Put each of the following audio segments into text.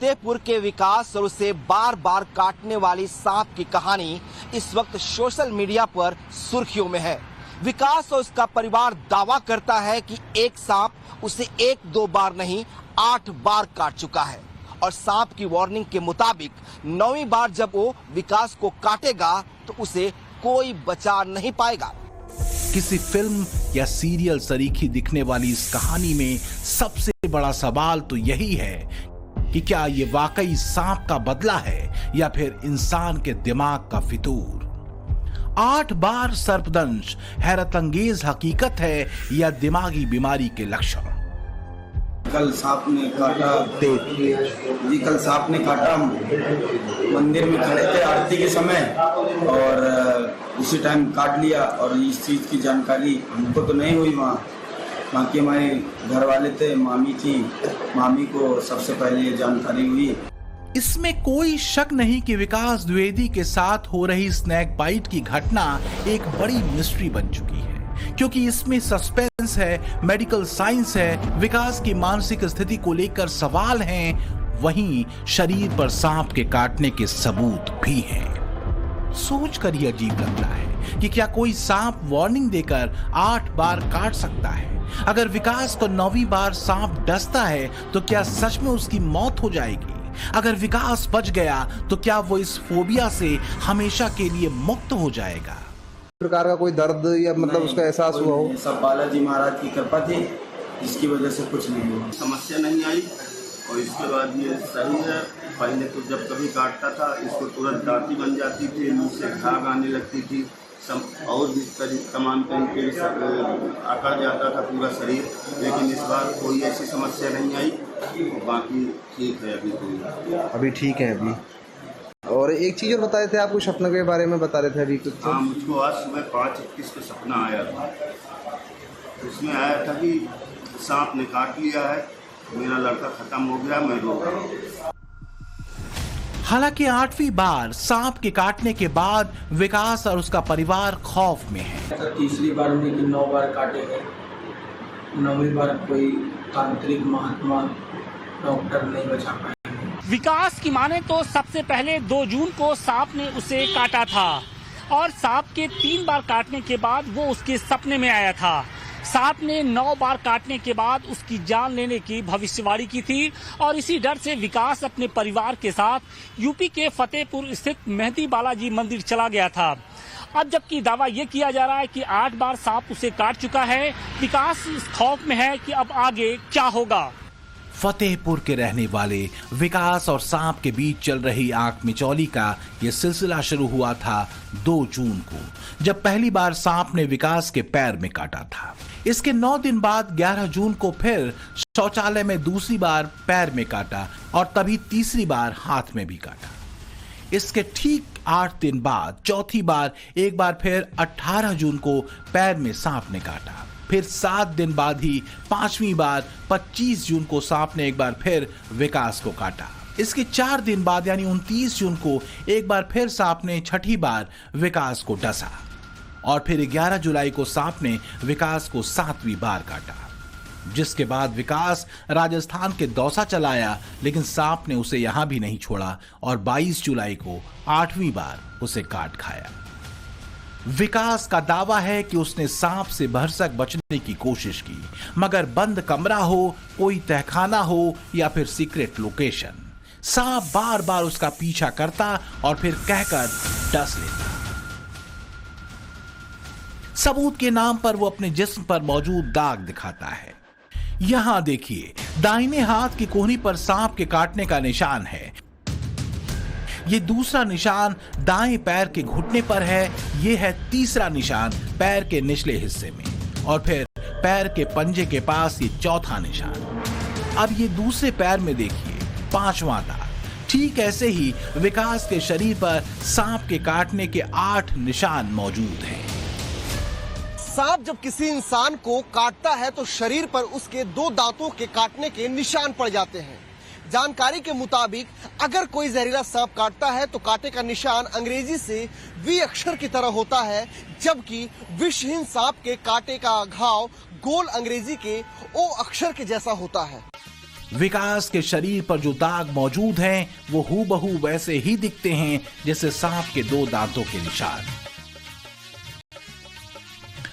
फतेहपुर के विकास और उसे बार बार काटने वाली सांप की कहानी इस वक्त सोशल मीडिया पर सुर्खियों में है। विकास और उसका परिवार दावा करता है कि एक सांप उसे 1-2 बार नहीं 8 बार काट चुका है और सांप की वार्निंग के मुताबिक 9वीं बार जब वो विकास को काटेगा तो उसे कोई बचा नहीं पाएगा। किसी फिल्म या सीरियल सरीखी दिखने वाली इस कहानी में सबसे बड़ा सवाल तो यही है कि क्या ये वाकई सांप का बदला है या फिर इंसान के दिमाग का फितूर। 8 बार सर्पदंश हैरतअंगेज हकीकत है या दिमागी बीमारी के लक्षण। कल सांप ने काटा जी, कल सांप ने काटा। मंदिर में खड़े थे आरती के समय और उसी टाइम काट लिया और इस चीज की जानकारी हमको तो नहीं हुई। वहाँ बाकी हमारे घर वाले थे, मामी थी, मामी को सबसे पहले ये जानकारी हुई। इसमें कोई शक नहीं कि विकास द्विवेदी के साथ हो रही स्नैक बाइट की घटना एक बड़ी मिस्ट्री बन चुकी है, क्योंकि इसमें सस्पेंस है, मेडिकल साइंस है, विकास की मानसिक स्थिति को लेकर सवाल हैं, वहीं शरीर पर सांप के काटने के सबूत भी हैं। सोच कर ही अजीब लग रहा है कि क्या कोई सांप वार्निंग देकर 8 बार काट सकता है। अगर विकास को 9वीं बार सांप डसता है तो क्या सच में उसकी मौत हो जाएगी। अगर विकास बच गया तो क्या वो इस फोबिया से हमेशा के लिए मुक्त हो जाएगा। प्रकार का कोई दर्द या मतलब उसका एहसास हुआ हो? सब बालाजी महाराज की कृपा थी, जिसकी वजह से कुछ नहीं हुआ, समस्या नहीं आई। और इसके बाद ये सही है। पहले तो जब कभी काटता था इसको तुरंत दांती बन जाती थी, मुंह से घाव आने लगती थी, और भी तमाम तरीके से आकर जाता था पूरा शरीर, लेकिन इस बार कोई ऐसी समस्या नहीं आई। बाकी ठीक है, अभी ठीक है अभी। और एक चीज़ और बता रहे थे, आपको सपने के बारे में बता रहे थे अभी कुछ। हाँ, मुझको आज सुबह 5:21 को सपना आया था। उसमें आया था कि सांप ने काट लिया है, मेरा लड़का खत्म हो गया, मैं रो रहा हूँ। हालांकि 8वीं बार सांप के काटने के बाद विकास और उसका परिवार खौफ में है। तीसरी बार उन्हें 9 बार काटे गए, 9वीं बार कोई तांत्रिक महात्मा डॉक्टर नहीं बचा पाए। विकास की माने तो सबसे पहले 2 जून को सांप ने उसे काटा था और सांप के 3 बार काटने के बाद वो उसके सपने में आया था। सांप ने 9 बार काटने के बाद उसकी जान लेने की भविष्यवाणी की थी और इसी डर से विकास अपने परिवार के साथ यूपी के फतेहपुर स्थित मेहंदी बालाजी मंदिर चला गया था। अब जबकि दावा ये किया जा रहा है कि 8 बार सांप उसे काट चुका है, विकास इस खौफ में है कि अब आगे क्या होगा। फतेहपुर के रहने वाले विकास और सांप के बीच चल रही आंख मिचौली का यह सिलसिला शुरू हुआ था 2 जून को, जब पहली बार सांप ने विकास के पैर में काटा था। इसके 9 दिन बाद 11 जून को फिर शौचालय में दूसरी बार पैर में काटा और तभी तीसरी बार हाथ में भी काटा। इसके ठीक 8 दिन बाद चौथी बार एक बार फिर 18 जून को पैर में सांप ने काटा। फिर 7 दिन बाद ही 5वीं बार 25 जून को सांप ने एक बार फिर विकास को काटा। इसके 4 दिन बाद यानी 29 जून को एक बार फिर सांप ने 6ठी बार विकास को डसा और फिर 11 जुलाई को सांप ने विकास को 7वीं बार काटा, जिसके बाद विकास राजस्थान के दौसा चला आया, लेकिन सांप ने उसे यहां भी नहीं छोड़ा और 22 जुलाई को 8वीं बार उसे काट खाया। विकास का दावा है कि उसने सांप से भरसक बचने की कोशिश की, मगर बंद कमरा हो, कोई तहखाना हो या फिर सीक्रेट लोकेशन, सांप बार बार उसका पीछा करता और फिर कहकर डस लेता। सबूत के नाम पर वो अपने जिस्म पर मौजूद दाग दिखाता है। यहां देखिए, दाहिने हाथ की कोहनी पर सांप के काटने का निशान है। ये दूसरा निशान दाएं पैर के घुटने पर है। ये है तीसरा निशान पैर के निचले हिस्से में और फिर पैर के पंजे के पास ये चौथा निशान। अब ये दूसरे पैर में देखिए 5वां दाग। ठीक ऐसे ही विकास के शरीर पर सांप के काटने के 8 निशान मौजूद हैं। सांप जब किसी इंसान को काटता है तो शरीर पर उसके 2 दांतों के काटने के निशान पड़ जाते हैं। जानकारी के मुताबिक अगर कोई जहरीला सांप काटता है तो कांटे का निशान अंग्रेजी से वी अक्षर की तरह होता है, जबकि विषहीन सांप के कांटे का घाव गोल अंग्रेजी के ओ अक्षर के जैसा होता है। विकास के शरीर पर जो दाग मौजूद हैं वो हूबहू वैसे ही दिखते हैं जैसे सांप के 2 दांतों के निशान।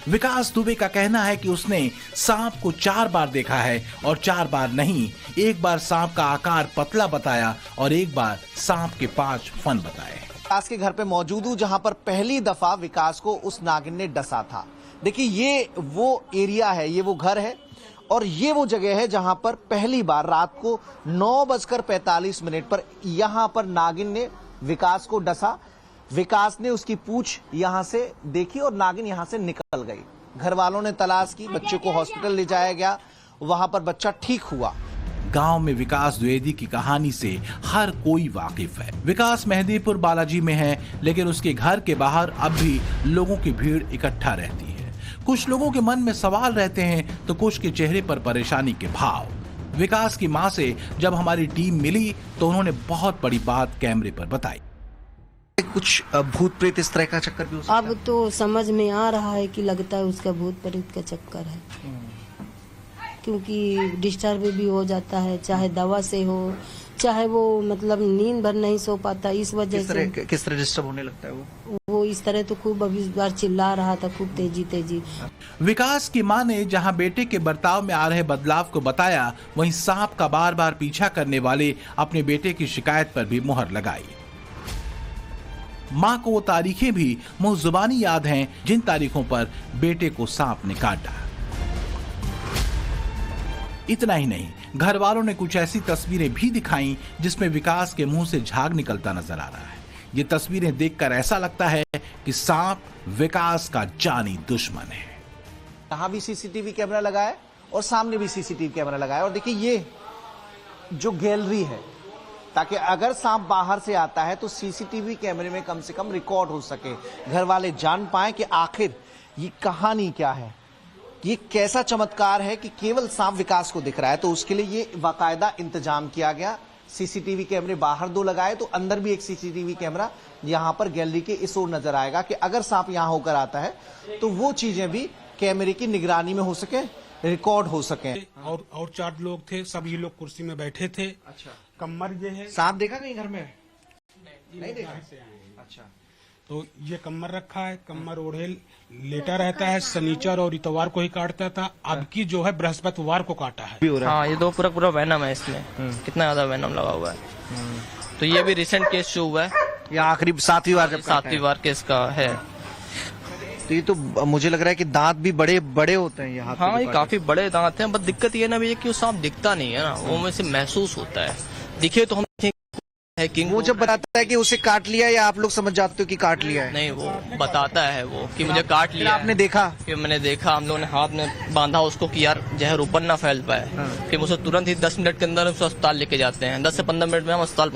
विकास दुबे का कहना है कि उसने सांप को 4 बार देखा है और 4 बार नहीं, एक बार सांप का आकार पतला बताया और एक बार सांप के 5 फन बताए। विकास के घर पे मौजूद हूं जहां पर पहली दफा विकास को उस नागिन ने डसा था। देखिए ये वो एरिया है, ये वो घर है और ये वो जगह है जहां पर पहली बार रात को 9:45 पर यहां पर नागिन ने विकास को डसा। विकास ने उसकी पूंछ यहां से देखी और नागिन यहां से निकल गई। घर वालों ने तलाश की, बच्चे को हॉस्पिटल ले जाया गया, वहां पर बच्चा ठीक हुआ। गांव में विकास द्विवेदी की कहानी से हर कोई वाकिफ है। विकास मेहंदीपुर बालाजी में है, लेकिन उसके घर के बाहर अब भी लोगों की भीड़ इकट्ठा रहती है। कुछ लोगों के मन में सवाल रहते हैं तो कुछ के चेहरे पर परेशानी के भाव। विकास की मां से जब हमारी टीम मिली तो उन्होंने बहुत बड़ी बात कैमरे पर बताई। कुछ भूत प्रेत इस तरह का चक्कर भी हो सकता है? अब तो समझ में आ रहा है कि लगता है उसका भूत प्रेत का चक्कर है, क्योंकि डिस्टर्ब भी हो जाता है, चाहे दवा से हो, चाहे वो मतलब नींद भर नहीं सो पाता, इस वजह से। किस तरह डिस्टर्ब होने लगता है वो इस तरह तो खूब अभी इस बार चिल्ला रहा था, खूब तेजी। विकास की मां ने जहां बेटे के बर्ताव में आ रहे बदलाव को बताया, वहीं सांप का बार बार पीछा करने वाले अपने बेटे की शिकायत पर भी मुहर लगाई। मां को वो तारीखें भी मुंह जुबानी याद हैं जिन तारीखों पर बेटे को सांप ने काटा। इतना ही नहीं, घर वालों ने कुछ ऐसी तस्वीरें भी दिखाई जिसमें विकास के मुंह से झाग निकलता नजर आ रहा है। ये तस्वीरें देखकर ऐसा लगता है कि सांप विकास का जानी दुश्मन है। यहां भी सीसीटीवी कैमरा लगा है और सामने भी सीसीटीवी कैमरा लगा है और देखिए ये जो गैलरी है, ताकि अगर सांप बाहर से आता है तो सीसीटीवी कैमरे में कम से कम रिकॉर्ड हो सके, घर वाले जान पाए कि आखिर ये कहानी क्या है, ये कैसा चमत्कार है कि केवल सांप विकास को दिख रहा है। तो उसके लिए ये बाकायदा इंतजाम किया गया। सीसीटीवी कैमरे बाहर 2 लगाए तो अंदर भी एक सीसीटीवी कैमरा यहां पर गैलरी के इस ओर नजर आएगा कि अगर सांप यहां होकर आता है तो वो चीजें भी कैमरे की निगरानी में हो सके, रिकॉर्ड हो सके। और 4 लोग थे, सभी लोग कुर्सी में बैठे थे। अच्छा, कमर ये है। सांप देखा कहीं घर में? नहीं देखा। अच्छा, तो ये कमर रखा है, कमर ओढ़े लेटा रहता है, शनिचर और इतवार को ही काटता था। अब की जो है बृहस्पतिवार को काटा है। हाँ, ये 2 पूरा वैनम है इसमें, कितना ज्यादा वैनम लगा हुआ है। तो ये भी रिसेंट केस जो हुआ है, ये आखिरी 7वीं बार जब 7वीं बार केस का है। तो ये तो मुझे लग रहा है कि दांत भी बड़े बड़े होते हैं यहाँ। हाँ, ये काफी बड़े दांत हैं, बस दिक्कत ये ना भैया कि वो सांप दिखता नहीं है ना, वो में से महसूस होता है। दिखे तो हम है कि वो जब बताता है कि उसे काट लिया, या आप लोग समझ जाते हो कि काट लिया है? नहीं, वो बताता है वो कि मुझे काट लिया। आपने देखा? फिर मैंने देखा, हम लोगों ने हाथ में बांधा उसको कि यार जहर ऊपर ना फैल पाए। फिर उसे तुरंत ही 10 मिनट के अंदर उसे अस्पताल लेके जाते हैं। 10 से 15 मिनट में हम अस्पताल।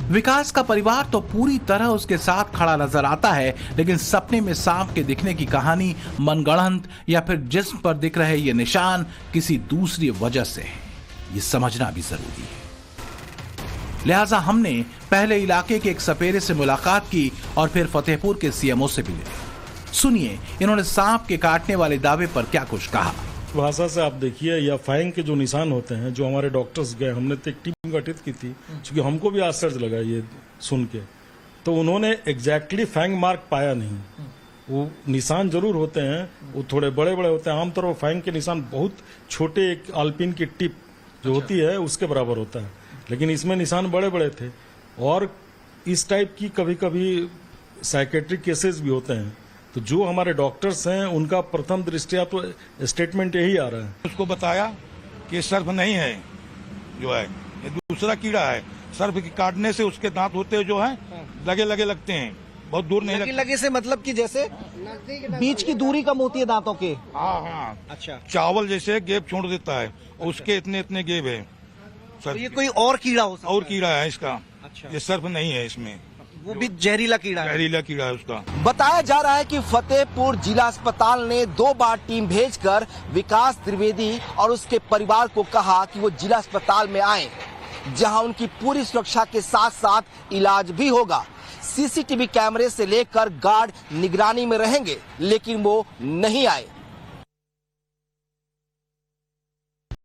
विकास का परिवार तो पूरी तरह उसके साथ खड़ा नजर आता है, लेकिन सपने में सांप के दिखने की कहानी मनगढ़ंत या फिर जिस्म पर दिख रहे ये निशान किसी दूसरी वजह से है, ये समझना भी जरूरी है। लिहाजा हमने पहले इलाके के एक सपेरे से मुलाकात की और फिर फतेहपुर के सीएमओ से मिले। सुनिए इन्होंने सांप के काटने वाले दावे पर क्या कुछ कहा। भाषा से आप देखिए, या फाइंग के जो निशान होते हैं, जो हमारे डॉक्टर्स गए, हमने तो एक टीम गठित की थी, क्योंकि हमको भी आश्चर्य लगा ये सुन के। तो उन्होंने एग्जैक्टली फैंग मार्क पाया नहीं। वो निशान जरूर होते हैं, वो थोड़े बड़े बड़े होते हैं। आमतौर पर फैंग के निशान बहुत छोटे, एक आल्पिन की टिप जो होती है उसके बराबर होता है, लेकिन इसमें निशान बड़े बड़े थे। और इस टाइप की कभी कभी साइकेट्रिक केसेस भी होते हैं। तो जो हमारे डॉक्टर्स हैं उनका प्रथम दृष्टया तो स्टेटमेंट यही आ रहा है। उसको बताया कि सर्फ नहीं है, जो है ये दूसरा कीड़ा है। सर्फ के काटने से उसके दांत होते हैं जो है लगे लगते हैं, बहुत दूर नहीं लगते। लगे से मतलब कि जैसे बीच की दूरी कम होती है दांतों के। हाँ। अच्छा, चावल जैसे गेप छोड़ देता है, उसके इतने गेप है। तो ये कोई और कीड़ा हो सकता है? और कीड़ा है इसका। अच्छा, ये सर्फ नहीं है इसमें, वो भी जहरीला कीड़ा है। जहरीला कीड़ा है उसका। बताया जा रहा है कि फतेहपुर जिला अस्पताल ने 2 बार टीम भेजकर विकास त्रिवेदी और उसके परिवार को कहा कि वो जिला अस्पताल में आए, जहां उनकी पूरी सुरक्षा के साथ साथ इलाज भी होगा। सीसीटीवी कैमरे से लेकर गार्ड निगरानी में रहेंगे, लेकिन वो नहीं आए।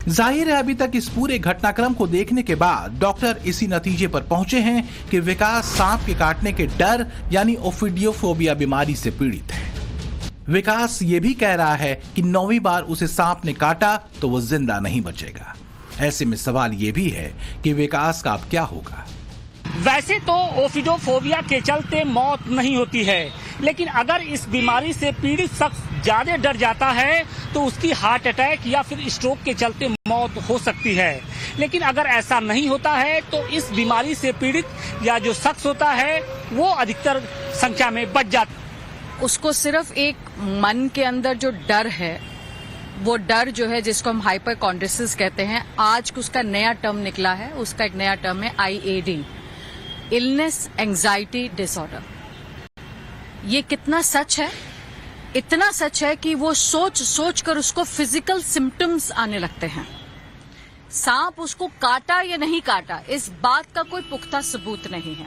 जाहिर है अभी तक इस पूरे घटनाक्रम को देखने के बाद डॉक्टर इसी नतीजे पर पहुंचे हैं कि विकास सांप के काटने के डर यानी ओफिडियोफोबिया बीमारी से पीड़ित है। विकास ये भी कह रहा है कि 9वीं बार उसे सांप ने काटा तो वो जिंदा नहीं बचेगा। ऐसे में सवाल ये भी है कि विकास का अब क्या होगा। वैसे तो ओफिडोफोबिया के चलते मौत नहीं होती है, लेकिन अगर इस बीमारी से पीड़ित शख्स ज्यादा डर जाता है तो उसकी हार्ट अटैक या फिर स्ट्रोक के चलते मौत हो सकती है। लेकिन अगर ऐसा नहीं होता है तो इस बीमारी से पीड़ित या जो शख्स होता है वो अधिकतर संख्या में बच जाता है। उसको सिर्फ एक मन के अंदर जो डर है, वो डर जो है जिसको हम हाइपरकॉन्ड्रिसिस कहते हैं, आज उसका नया टर्म निकला है। उसका एक नया टर्म है IAD, इलनेस एंजाइटी डिसऑर्डर। ये कितना सच है? इतना सच है कि वो सोच सोच कर उसको फिजिकल सिम्टम्स आने लगते हैं। सांप उसको काटा या नहीं काटा इस बात का कोई पुख्ता सबूत नहीं है,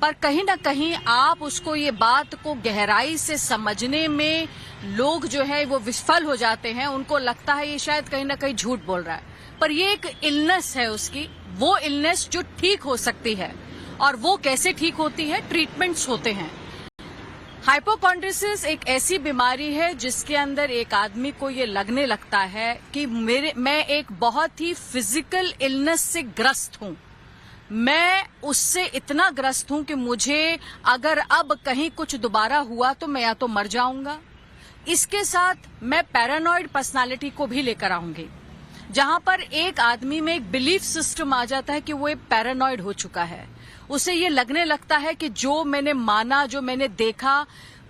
पर कहीं ना कहीं आप उसको ये बात को गहराई से समझने में लोग जो है वो विफल हो जाते हैं। उनको लगता है ये शायद कहीं ना कहीं झूठ बोल रहा है, पर ये एक इलनेस है उसकी, वो इलनेस जो ठीक हो सकती है। और वो कैसे ठीक होती है? ट्रीटमेंट्स होते हैं। हाइपोकॉन्ड्रिसिस एक ऐसी बीमारी है जिसके अंदर एक आदमी को ये लगने लगता है कि मैं एक बहुत ही फिजिकल इलनेस से ग्रस्त हूं। मैं उससे इतना ग्रस्त हूं कि मुझे अगर अब कहीं कुछ दोबारा हुआ तो मैं या तो मर जाऊंगा। इसके साथ मैं पैरानॉइड पर्सनालिटी को भी लेकर आऊंगी, जहां पर एक आदमी में एक बिलीफ सिस्टम आ जाता है कि वो एक पैरानॉइड हो चुका है। उसे ये लगने लगता है कि जो मैंने माना, जो मैंने देखा,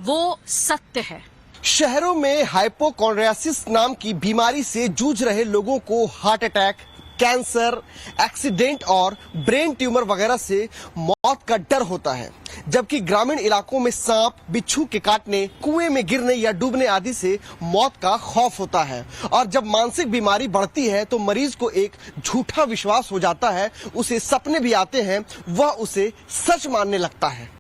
वो सत्य है। शहरों में हाइपोकॉन्ड्रियासिस नाम की बीमारी से जूझ रहे लोगों को हार्ट अटैक, कैंसर, एक्सीडेंट और ब्रेन ट्यूमर वगैरह से मौत का डर होता है, जबकि ग्रामीण इलाकों में सांप, बिच्छू के काटने, कुएं में गिरने या डूबने आदि से मौत का खौफ होता है। और जब मानसिक बीमारी बढ़ती है तो मरीज को एक झूठा विश्वास हो जाता है, उसे सपने भी आते हैं, वह उसे सच मानने लगता है।